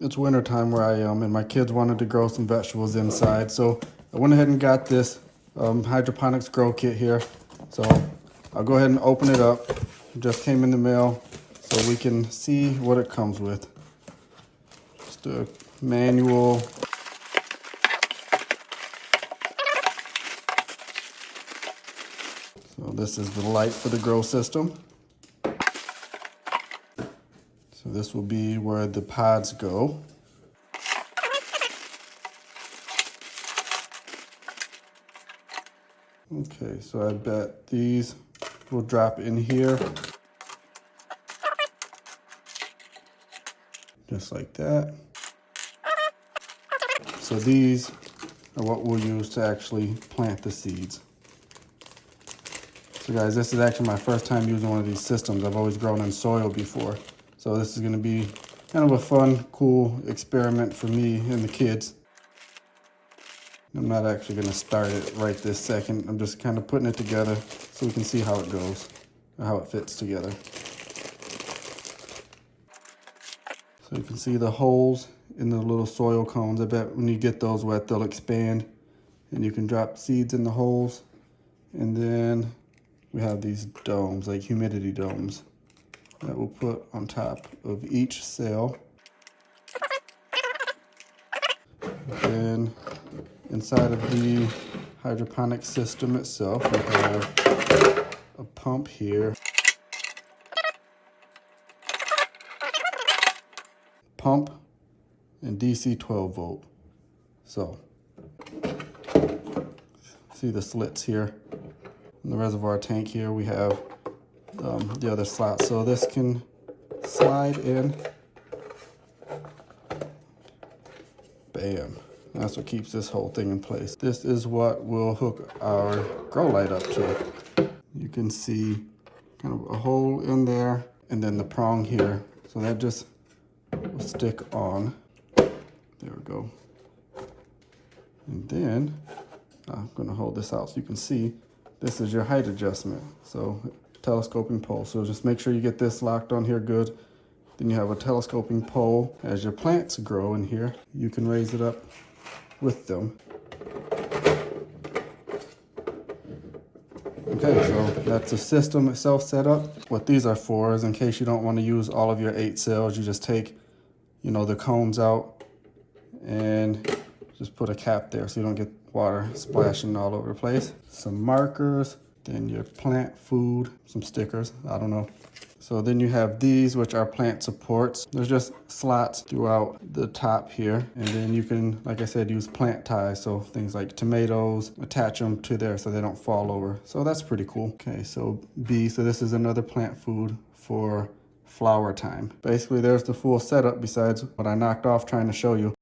It's winter time where I am, and my kids wanted to grow some vegetables inside, so I went ahead and got this hydroponics grow kit here. So I'll go ahead and open it up. It just came in the mail, so we can see what it comes with. Just a manual. So this is the light for the grow system. So this will be where the pods go. Okay, so I bet these will drop in here. Just like that. So these are what we'll use to actually plant the seeds. So guys, this is actually my first time using one of these systems. I've always grown in soil before. So this is gonna be kind of a fun, cool experiment for me and the kids. I'm not actually gonna start it right this second. I'm just kind of putting it together so we can see how it goes, or how it fits together. So you can see the holes in the little soil cones. I bet when you get those wet, they'll expand and you can drop seeds in the holes. And then we have these domes, like humidity domes, that we'll put on top of each cell. Then inside of the hydroponic system itself, we have a pump here. Pump and DC 12 volt. So, see the slits here. In the reservoir tank here, we have the other slot. So this can slide in. Bam. That's what keeps this whole thing in place. This is what we'll hook our grow light up to. You can see kind of a hole in there and then the prong here. So that just will stick on. There we go. And then I'm gonna hold this out so you can see this is your height adjustment. So telescoping pole. So just make sure you get this locked on here good. Then you have a telescoping pole. As your plants grow in here, you can raise it up with them. Okay, so that's the system itself set up. What these are for is in case you don't want to use all of your 8 cells, you just take, you know, the cones out and just put a cap there so you don't get water splashing all over the place. Some markers, then your plant food, some stickers, I don't know. So then you have these, which are plant supports. There's just slots throughout the top here. And then you can, like I said, use plant ties. So things like tomatoes, attach them to there so they don't fall over. So that's pretty cool. Okay, so B, so this is another plant food for flower time. Basically, there's the full setup besides what I knocked off trying to show you.